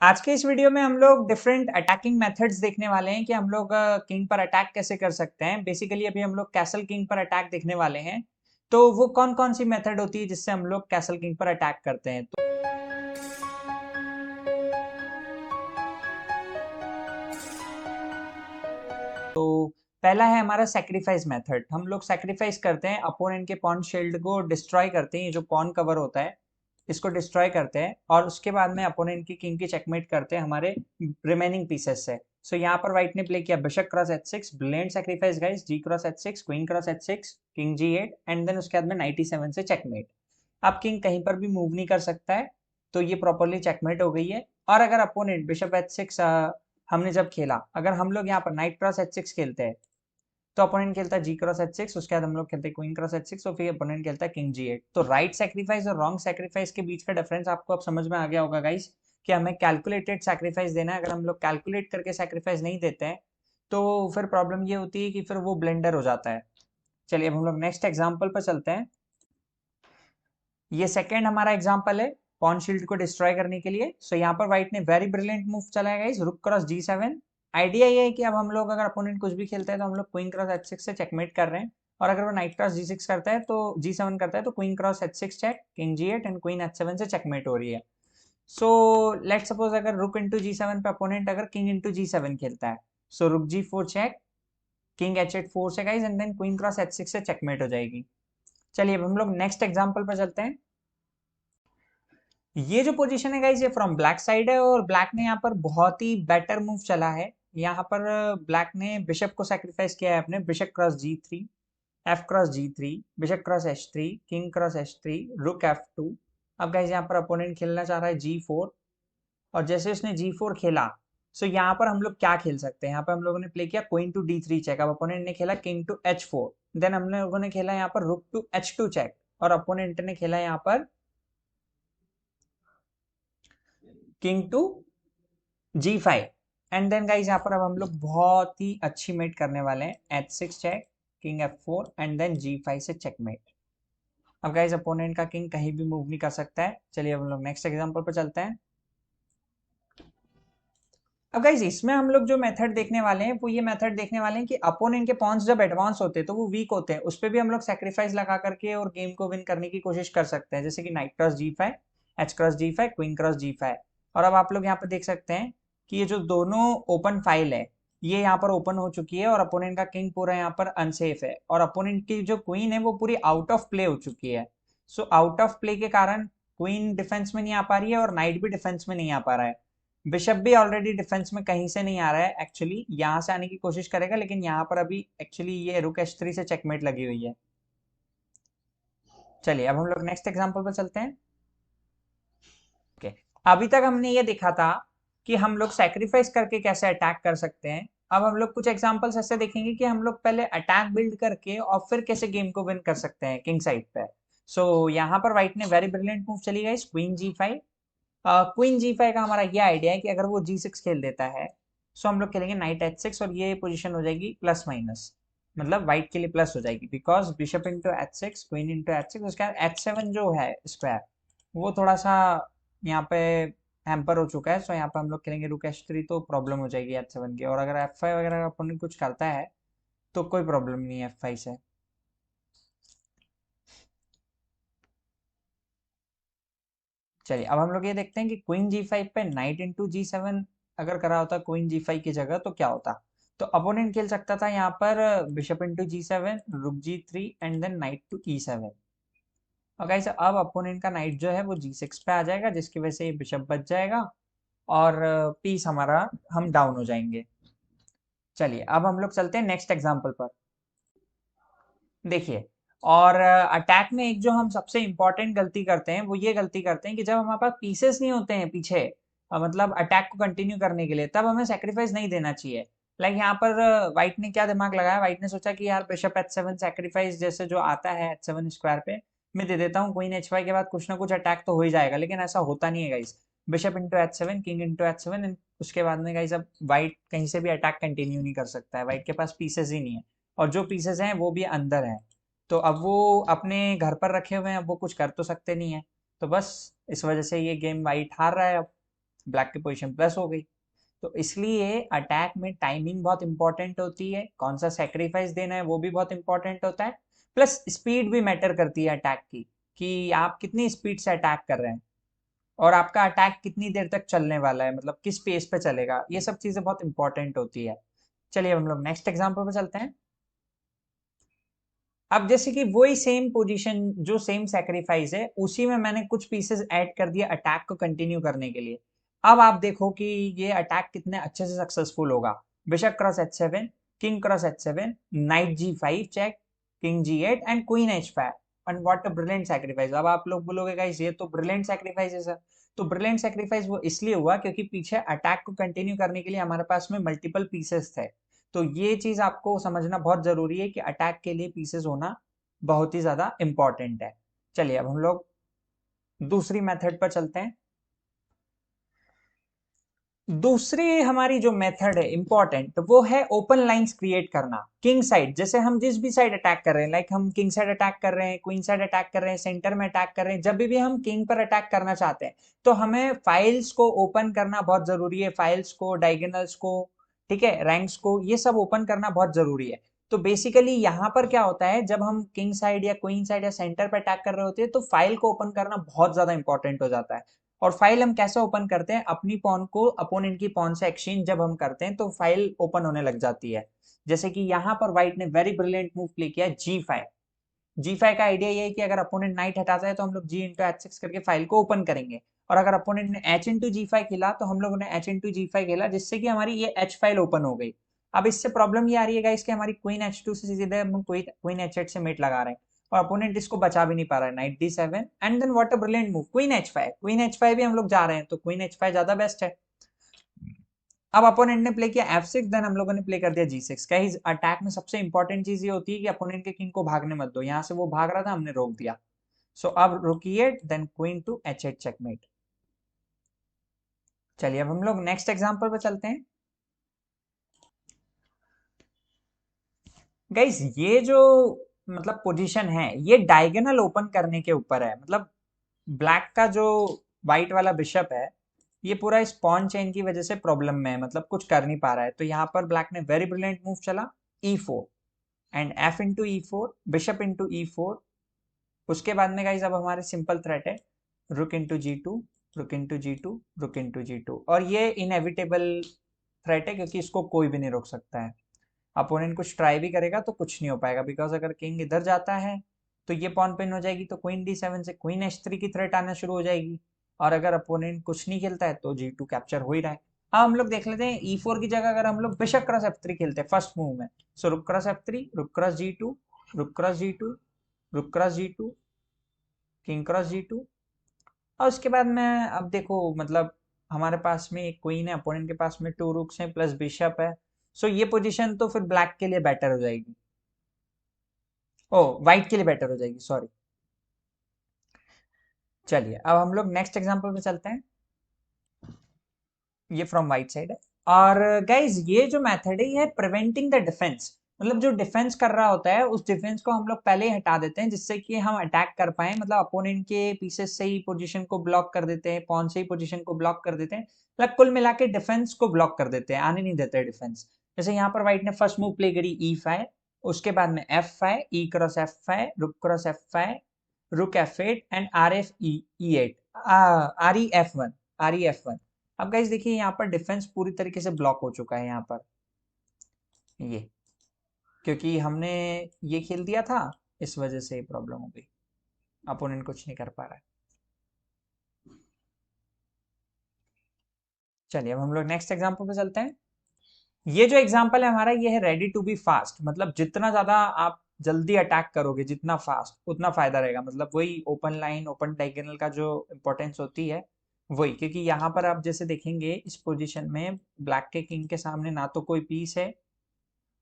आज के इस वीडियो में हम लोग डिफरेंट अटैकिंग मेथड्स देखने वाले हैं कि हम लोग किंग पर अटैक कैसे कर सकते हैं। बेसिकली अभी हम लोग कैसल किंग पर अटैक देखने वाले हैं। तो वो कौन कौन सी मेथड होती है जिससे हम लोग कैसल किंग पर अटैक करते हैं। तो पहला है हमारा सेक्रीफाइस मेथड। हम लोग सेक्रीफाइस करते हैं, अपोनेंट के पॉन शील्ड को डिस्ट्रॉय करते हैं। ये जो पॉन कवर होता है इसको डिस्ट्रॉय करते हैं और उसके बाद में अपोनेंट की किंग की चेकमेट करते हैं हमारे रिमेनिंग पीसेस से। सो यहाँ पर व्हाइट ने प्ले किया bishop cross h6, brilliant sacrifice guys, G cross h6, queen cross h6, king g8 and then उसके बाद में knight e7 से चेकमेट। अब किंग कहीं पर भी मूव नहीं कर सकता है, तो ये प्रॉपरली चेकमेट हो गई है। और अगर अपोनेंट बिशप h6 हमने जब खेला, अगर हम लोग यहाँ पर नाइट क्रॉस h6 खेलते हैं तो अपोनेंट खेलता है जी क्रॉस h6, उसके बाद हम लोग खेलते हैं क्वीन क्रॉस h6 और फिर अपोनेंट खेलता है किंग g8। तो राइट सेक्रीफाइस और रॉन्ग सेक्रीफाइस के बीच का डिफरेंस आपको अब समझ में आ गया होगा गाइस, कि हमें कैलकुलेटेड सेक्रीफाइस देना है। अगर हम लोग कैलकुलेट करके सेक्रीफाइस नहीं देते हैं तो फिर प्रॉब्लम ये होती है कि फिर वो ब्लेंडर हो जाता है। चलिए अब हम लोग नेक्स्ट एग्जाम्पल पर चलते हैं। ये सेकेंड हमारा एग्जाम्पल है पॉन शील्ड को डिस्ट्रॉय करने के लिए। सो यहाँ पर व्हाइट ने वेरी ब्रिलियंट मूव चलाया गाइस, रुक क्रॉस g7। आइडिया ये है कि अब हम लोग अगर अपोनेंट कुछ भी खेलते हैं तो हम लोग क्वीन क्रॉस h6 से चेकमेट कर रहे हैं, और अगर वो नाइट क्रॉस g6 करता है तो g7 करता है तो queen cross h6 check, king g8 and queen h7 से चेकमेट हो रही है। सो लेट सपोज अगर रुक इंटू g7 पे अपोनेंट अगर किंग इंटू g7 खेलता है, सो रुक g4 चेक, किंग h8 4 से guys and then queen cross h6 से चेकमेट हो जाएगी। चलिए अब हम लोग नेक्स्ट एग्जाम्पल पर चलते हैं। ये जो पोजीशन है गाइस ये फ्रॉम ब्लैक साइड है, और ब्लैक ने यहाँ पर बहुत ही बेटर मूव चला है। यहाँ पर ब्लैक ने बिशप को सेक्रीफाइस किया है अपने, bishop cross g3, F cross g3, bishop cross h3, king cross h3, रुक f2। अब गाइस यहाँ पर अपोनेंट खेलना चाह रहा है g4, और जैसे उसने g4 खेला, सो यहाँ पर हम लोग क्या खेल सकते हैं। यहाँ पर हम लोगों ने प्ले किया क्वीन टू d3 चेक। अब अपोनेंट ने खेला किंग टू h4, देन हम लोगों ने खेला यहाँ पर रुक टू h2 चेक, और अपोनेंट ने खेला यहाँ पर king to g5। And then guys यहाँ पर अब हम लोग बहुत ही अच्छी मेट करने वाले हैं, h6 check, king f4 and then g5 से चेकमेट। अब गाइस अपोनेंट का किंग कहीं भी मूव नहीं कर सकता है। चलिए अब हम लोग नेक्स्ट एग्जांपल पर चलते हैं। अब गाइस इसमें हम लोग जो मेथड देखने वाले हैं वो ये मेथड देखने वाले हैं कि अपोनेंट के पॉन्स जब एडवांस होते हैं तो वो वीक होते हैं, उस पर भी हम लोग सेक्रीफाइस लगा करके और गेम को विन करने की कोशिश कर सकते हैं। जैसे कि night cross g5, H cross g5, queen cross g5। और अब आप लोग यहाँ पर देख सकते हैं कि ये जो दोनों ओपन फाइल है ये यहाँ पर ओपन हो चुकी है, और अपोनेंट का किंग पूरा यहाँ पर अनसेफ है, और अपोनेंट की जो क्वीन है वो पूरी आउट ऑफ प्ले हो चुकी है। सो आउट ऑफ प्ले के कारण क्वीन डिफेंस में नहीं आ पा रही है और नाइट भी डिफेंस में नहीं आ पा रहा है। बिशप भी ऑलरेडी डिफेंस में कहीं से नहीं आ रहा है, एक्चुअली यहाँ से आने की कोशिश करेगा, लेकिन यहाँ पर अभी एक्चुअली ये रुक h3 से चेकमेट लगी हुई है। चलिए अब हम लोग नेक्स्ट एग्जांपल पर चलते हैं। ओके, अभी तक हमने ये देखा था कि हम लोग सेक्रीफाइस करके कैसे अटैक कर सकते हैं। अब हम लोग कुछ एग्जांपल्स ऐसे देखेंगे कि हम लोग पहले अटैक बिल्ड करके और फिर कैसे गेम को विन कर सकते हैं किंग साइड पे। सो यहाँ पर व्हाइट ने वेरी ब्रिलियंट मूव चली गई, क्वीन g5। क्वीन g5 का हमारा ये आइडिया है कि अगर वो g6 खेल देता है सो हम लोग खेलेंगे नाइट h6, और ये पोजीशन हो जाएगी प्लस माइनस, मतलब व्हाइट के लिए प्लस हो जाएगी, because bishop into h6, queen into h6, उसके बाद h7 जो है स्क्वायर वो थोड़ा सा यहाँ पे हैम्पर हो चुका है। सो यहाँ पे हम लोग खेलेंगे रुक h3, तो प्रॉब्लम हो जाएगी h7 की। और अगर f5 वगैरह अपोनेंट कुछ करता है तो कोई प्रॉब्लम नहीं है f5 से। चलिए अब हम लोग ये देखते हैं कि क्वीन g5 पे नाइट इंटू g7 अगर करा होता क्वीन g5 की जगह तो क्या होता। तो अपोनेंट खेल सकता था यहाँ पर बिशप इंटू g7, रुक g3 and then night to e7। और गाइस अब अपोनेंट का नाइट जो है वो g6 पे आ जाएगा, जिसकी वजह से ये बिशप बच जाएगा और पीस हमारा हम डाउन हो जाएंगे। चलिए अब हम लोग चलते हैं नेक्स्ट एग्जांपल पर। देखिए, और अटैक में एक जो हम सबसे इंपॉर्टेंट गलती करते हैं वो ये गलती करते हैं कि जब हमारे पास पीसेस नहीं होते हैं पीछे, मतलब अटैक को कंटिन्यू करने के लिए, तब हमें सेक्रीफाइस नहीं देना चाहिए। लाइक यहाँ पर व्हाइट ने क्या दिमाग लगाया, व्हाइट ने सोचा कि यार बिशप h7 सेक्रीफाइस जैसे जो आता है h7 स्क्वायर पे मैं दे देता हूँ, क्वीन h5 के बाद कुछ ना कुछ अटैक तो हो ही जाएगा, लेकिन ऐसा होता नहीं है guys. Bishop into h7, king into h7, उसके बाद में गाइस अब व्हाइट कहीं से भी अटैक कंटिन्यू नहीं कर सकता है, व्हाइट के पास पीसेस ही नहीं है, और जो पीसेस हैं वो भी अंदर हैं। तो अब वो अपने घर पर रखे हुए हैं, अब वो कुछ कर तो सकते नहीं है। तो बस इस वजह से ये गेम वाइट हार रहा है अब। ब्लैक की पोजीशन प्लस हो गई। तो इसलिए अटैक में टाइमिंग बहुत इंपॉर्टेंट होती है, कौन सा सेक्रीफाइस देना है वो भी बहुत इंपॉर्टेंट होता है, प्लस स्पीड भी मैटर करती है अटैक की, कि आप कितनी स्पीड से अटैक कर रहे हैं और आपका अटैक कितनी देर तक चलने वाला है, मतलब किस पेस पे चलेगा, ये सब चीजें बहुत इंपॉर्टेंट होती है। चलिए हम लोग नेक्स्ट एग्जांपल पे चलते हैं। अब जैसे कि वही सेम पोजीशन जो सेम सेक्रीफाइस है उसी में मैंने कुछ पीसेस ऐड कर दिया अटैक को कंटिन्यू करने के लिए। अब आप देखो कि ये अटैक कितने अच्छे से सक्सेसफुल होगा। Bishop cross h7, king cross h7, knight g5 check, king g8 and queen h5। And what a brilliant sacrifice. अब आप लोग बोलोगे गाइस ये तो ब्रिलियंट सैक्रिफाइस है सर। तो ब्रिलियंट सैक्रिफाइस वो इसलिए हुआ क्योंकि पीछे अटैक को कंटिन्यू करने के लिए हमारे पास में मल्टीपल पीसेस थे। तो ये चीज आपको समझना बहुत जरूरी है कि अटैक के लिए पीसेस होना बहुत ही ज्यादा इंपॉर्टेंट है। चलिए अब हम लोग दूसरी मेथड पर चलते हैं। दूसरी हमारी जो मेथड है इंपॉर्टेंट वो है ओपन लाइंस क्रिएट करना किंग साइड। जैसे हम जिस भी साइड अटैक कर रहे हैं, लाइक हम किंग साइड अटैक कर रहे हैं, क्वीन साइड अटैक कर रहे हैं, सेंटर में अटैक कर रहे हैं, जब भी हम किंग पर अटैक करना चाहते हैं तो हमें फाइल्स को ओपन करना बहुत जरूरी है। फाइल्स को, डायगोनल्स को, ठीक है, रैंक्स को, ये सब ओपन करना बहुत जरूरी है। तो बेसिकली यहाँ पर क्या होता है, जब हम किंग साइड या क्वीन साइड या सेंटर पर अटैक कर रहे होते हैं तो फाइल को ओपन करना बहुत ज्यादा इंपॉर्टेंट हो जाता है। और फाइल हम कैसे ओपन करते हैं, अपनी पॉन को अपोनेंट की पॉन से एक्सचेंज जब हम करते हैं तो फाइल ओपन होने लग जाती है। जैसे कि यहाँ पर व्हाइट ने वेरी ब्रिलियंट मूव प्ले किया G5। G5 का आइडिया ये है कि अगर अपोनेंट नाइट हटाता है तो हम लोग G इंटू H6 करके फाइल को ओपन करेंगे, और अगर अपोनेंट ने H इंटू G5 खेला तो हम लोगों ने H इंटू G5 खेला, जिससे कि हमारी ये H फाइल ओपन हो गई। अब इससे प्रॉब्लम ये आ रही है गाइस कि हमारी क्वीन H2 से सीधे हम क्वीन H8 से मेट लगा रहे हैं और अपोनेंट इसको बचा भी नहीं पा रहा है। Knight D7 and then what a brilliant move, queen H5। Queen H5 भी हम लोग जा रहे हैं तो क्वीन H5 ज्यादा बेस्ट है। अब अपोनेंट ने प्ले किया F6, देन हम लोगों ने प्ले कर दिया G6। गाइस अटैक में सबसे इंपॉर्टेंट चीज ये होती है कि अपोनेंट के किंग को भागने मत दो। यहाँ से वो भाग रहा था, हमने रोक दिया। सो अब रुकिए, then queen to H8 checkmate. चलिए अब हम लोग नेक्स्ट एग्जांपल पे चलते हैं। गाइस ये जो मतलब पोजीशन है ये डायगोनल ओपन करने के ऊपर है। मतलब ब्लैक का जो व्हाइट वाला बिशप है ये पूरा इस पॉन चेन की वजह से प्रॉब्लम में है, मतलब कुछ कर नहीं पा रहा है। तो यहाँ पर ब्लैक ने वेरी ब्रिलियंट मूव चला E4 and F into E4, bishop into E4। उसके बाद में गाइस अब हमारे सिंपल थ्रेट है रुक इंटू G2, रुक इंटू G2, रुक इंटू G2। और ये इनएविटेबल थ्रेट है क्योंकि इसको कोई भी नहीं रोक सकता है। अपोनेंट कुछ ट्राई भी करेगा तो कुछ नहीं हो पाएगा, बिकॉज अगर किंग इधर जाता है तो ये पॉन पिन हो जाएगी, तो क्वीन D7 से क्वीन H3 की थ्रेट आना शुरू हो जाएगी। और अगर अपोनेंट कुछ नहीं खेलता है तो G2 कैप्चर हो ही रहा है। अब हम लोग देख लेते हैं E4 की जगह अगर हम लोग बिशप क्रॉस F3 खेलते हैं फर्स्ट मूव में। सो रुक क्रॉस F3, रुक क्रॉस G2, रुक क्रॉस G2, रुक cross G2, king cross G2। और उसके बाद में अब देखो मतलब हमारे पास में एक क्वीन है, अपोनेंट के पास में टू रुक्स हैं प्लस बिशप है। सो ये पोजीशन तो फिर ब्लैक के लिए बेटर हो जाएगी, ओ व्हाइट के लिए बेटर हो जाएगी, सॉरी। चलिए अब हम लोग नेक्स्ट एग्जांपल पे चलते हैं। ये फ्रॉम व्हाइट साइड है। और गाइज ये जो मेथड है ये है प्रिवेंटिंग द डिफेंस। मतलब जो डिफेंस कर रहा होता है उस डिफेंस को हम लोग पहले ही हटा देते हैं जिससे कि हम अटैक कर पाए। मतलब अपोनेंट के पीसेस से ही पोजीशन को ब्लॉक कर देते हैं, पॉन से ही पोजीशन को ब्लॉक कर देते हैं। मतलब कुल मिला के डिफेंस को ब्लॉक कर देते हैं, आने नहीं देते डिफेंस। जैसे यहाँ पर व्हाइट ने फर्स्ट मूव प्ले करी E5, उसके बाद में F5, E क्रॉस F5, रुक क्रॉस F5, रुक F8 and E8, RE F1। अब गाइस देखिए यहाँ पर डिफेंस पूरी तरीके से ब्लॉक हो चुका है यहाँ पर, ये क्योंकि हमने ये खेल दिया था, इस वजह से प्रॉब्लम हो गई, अपोनेंट कुछ नहीं कर पा रहा है। चलिए अब हम लोग नेक्स्ट एग्जांपल पे चलते हैं। ये जो एग्जांपल है हमारा ये है रेडी टू बी फास्ट। मतलब जितना ज्यादा आप जल्दी अटैक करोगे, जितना फास्ट, उतना फायदा रहेगा। मतलब वही ओपन लाइन, ओपन डायगोनल का जो इंपॉर्टेंस होती है वही। क्योंकि यहाँ पर आप जैसे देखेंगे इस पोजीशन में ब्लैक के किंग के सामने ना तो कोई पीस है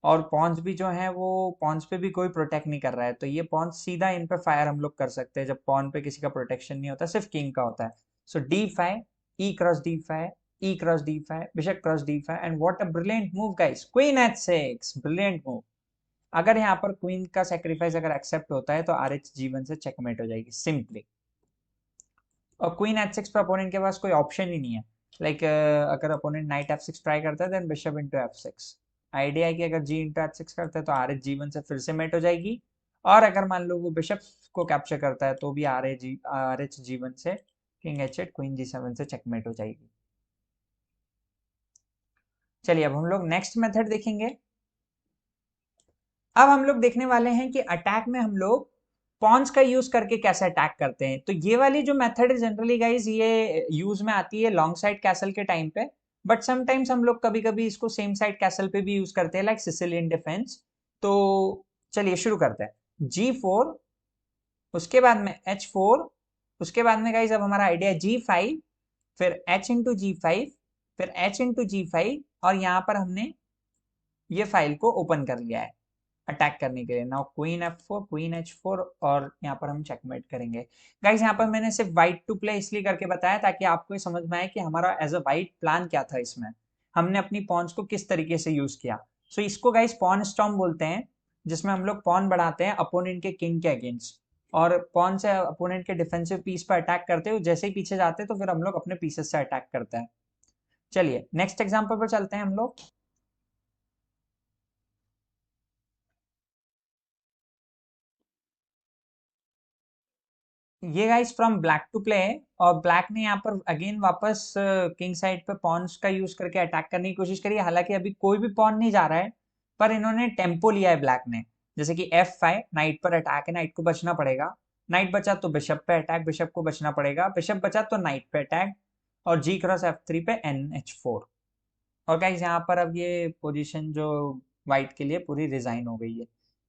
और पॉन्स भी जो है वो पॉन्स पे भी कोई प्रोटेक्ट नहीं कर रहा है। तो ये पॉन्स सीधा इन पे फायर हम लोग कर सकते हैं जब पॉन पे किसी का प्रोटेक्शन नहीं होता, सिर्फ किंग का होता है। सो D5, E cross D5, E cross D5, bishop cross D5 and what a brilliant move guys, queen H6, brilliant move. अगर यहाँ पर क्वीन का सेक्रीफाइस अगर एक्सेप्ट होता है तो RH G1 से चेकमेट हो जाएगी सिंपली। और क्वीन H6 पर अपोनेंट के पास कोई ऑप्शन ही नहीं है। लाइक अगर अपोनेंट नाइट F6 ट्राई करता है then bishop into F6। Idea है कि अगर जी इंटू H6 करता है तो आर एच G1 से फिर से मेट हो जाएगी, और अगर मान लो वो बिशप को कैप्चर करता है तो भी आर एच G1 से किंग H8 क्वीन G7 से चेकमेट हो जाएगी। चलिए अब हम लोग नेक्स्ट मेथड देखेंगे। अब हम लोग देखने वाले हैं कि अटैक में हम लोग पॉन्स का यूज करके कैसे अटैक करते हैं। तो ये वाली जो मेथड है जनरली गाइज ये यूज में आती है लॉन्ग साइड कैसल के टाइम पे, बट समटाइम्स हम लोग कभी कभी इसको सेम साइड कैसल पे भी यूज करते हैं, लाइक सिसिलियन डिफेंस। तो चलिए शुरू करते हैं। G4, उसके बाद में H4, उसके बाद में गाइज अब हमारा आइडिया G5, फिर H इंटू G5, फिर H इंटू G5, और यहाँ पर हमने ये फाइल को ओपन कर लिया है अटैक करने के लिए। Now queen F4, queen H4, और यहाँ पर हम चेकमेट करेंगे। गाइस यहाँ पर मैंने सिर्फ वाइट टू प्ले इसलिए करके बताया ताकि आपको ये समझ में आए कि हमारा एज अ वाइट प्लान क्या था, इसमें हमने अपनी पॉन्स को किस तरीके से यूज किया। सो इसको गाइस पॉन स्टॉर्म बोलते हैं, जिसमें हम लोग पॉन बढ़ाते हैं अपोनेंट के किंग के अगेंस्ट, और पॉन से अपोनेंट के डिफेंसिव पीस पर अटैक करते हैं। जैसे ही पीछे जाते हैं तो फिर हम लोग अपने पीसेस से अटैक करते हैं। चलिए नेक्स्ट एग्जाम्पल पर चलते हैं हम लोग। ये guys from black to play है, और ब्लैक ने यहाँ पर अगेन वापस किंग साइड पे पॉन्स का यूज करके अटैक करने की कोशिश करी है। हालांकि अभी कोई भी पॉन नहीं जा रहा है, पर इन्होंने टेम्पो लिया है ब्लैक ने। जैसे कि F5, नाइट पर अटैक है, नाइट को बचना पड़ेगा। नाइट बचा तो बिशप पे अटैक, बिशप को बचना पड़ेगा। बिशप बचा तो नाइट पे अटैक, और G क्रॉस F3 पे NH4। और गाइस यहाँ पर अब ये पोजीशन जो वाइट के लिए पूरी रिजाइन हो गई है,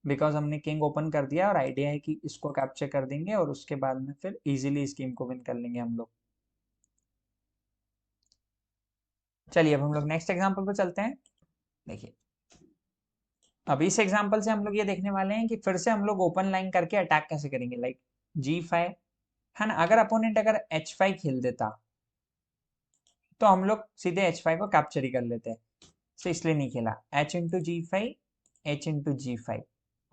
बिकॉज हमने किंग ओपन कर दिया, और आइडिया है कि इसको कैप्चर कर देंगे और उसके बाद में फिर इजीली इस गेम को विन कर लेंगे हम लोग। चलिए अब हम लोग नेक्स्ट एग्जांपल पर चलते हैं। देखिए अब इस एग्जांपल से हम लोग ये देखने वाले हैं कि फिर से हम लोग ओपन लाइन करके अटैक कैसे करेंगे, लाइक G5 है ना। अगर अपोनेंट अगर H5 खेल देता तो हम लोग सीधे H5 को कैप्चर ही कर लेते हैं, तो इसलिए नहीं खेला। H into G5, H into G5,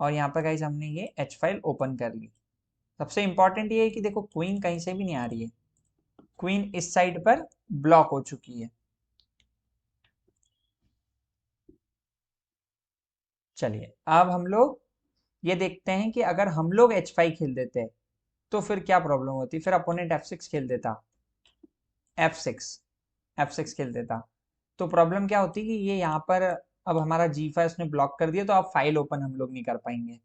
और यहाँ पर गाइज हमने ये H फाइल ओपन कर ली। सबसे इंपॉर्टेंट ये है कि देखो क्वीन कहीं से भी नहीं आ रही है, क्वीन इस साइड पर ब्लॉक हो चुकी है। चलिए अब हम लोग ये देखते हैं कि अगर हम लोग H5 खेल देते तो फिर क्या प्रॉब्लम होती। फिर अपोनेंट F6 खेल देता, F6 F6 खेल देता, तो प्रॉब्लम क्या होती कि ये यहाँ पर अब हमारा G5 उसने ब्लॉक कर दिया, तो अब फाइल ओपन हम लोग नहीं कर पाएंगे।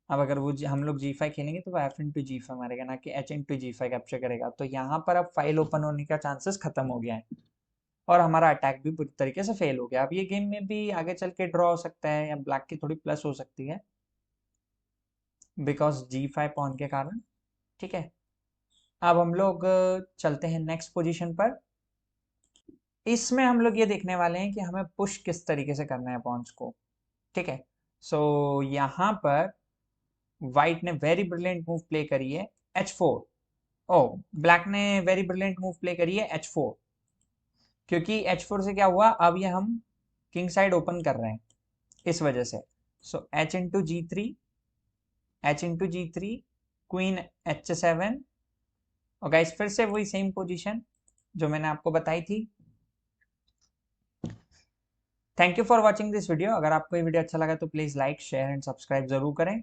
अब अगर वो हम लोग G5 खेलेंगे तो वो F इंटू G5 मारेगा, ना कि H इंटू G5 कैप्चर करेगा। तो यहाँ पर अब फाइल ओपन होने का चांसेस खत्म हो गया है, और हमारा अटैक भी पूरी तरीके से फेल हो गया। अब ये गेम में भी आगे चल के ड्रॉ हो सकता है, या ब्लैक की थोड़ी प्लस हो सकती है, बिकॉज G5 पॉन के कारण। ठीक है, अब हम लोग चलते हैं नेक्स्ट पोजीशन पर। इसमें हम लोग ये देखने वाले हैं कि हमें पुश किस तरीके से करना है पॉन्स को। ठीक है, सो यहाँ पर व्हाइट ने वेरी ब्रिलियंट मूव प्ले करी है, H4। ओ, ब्लैक ने वेरी ब्रिलियंट मूव प्ले करी है H4, क्योंकि H4 से क्या हुआ, अब ये हम किंग साइड ओपन कर रहे हैं इस वजह से। सो H into G3, H into G3, queen H7, और गाइस फिर से वही सेम पोजीशन जो मैंने आपको बताई थी। Thank you for watching this video. अगर आपको ये वीडियो अच्छा लगा तो please like share and subscribe जरूर करें।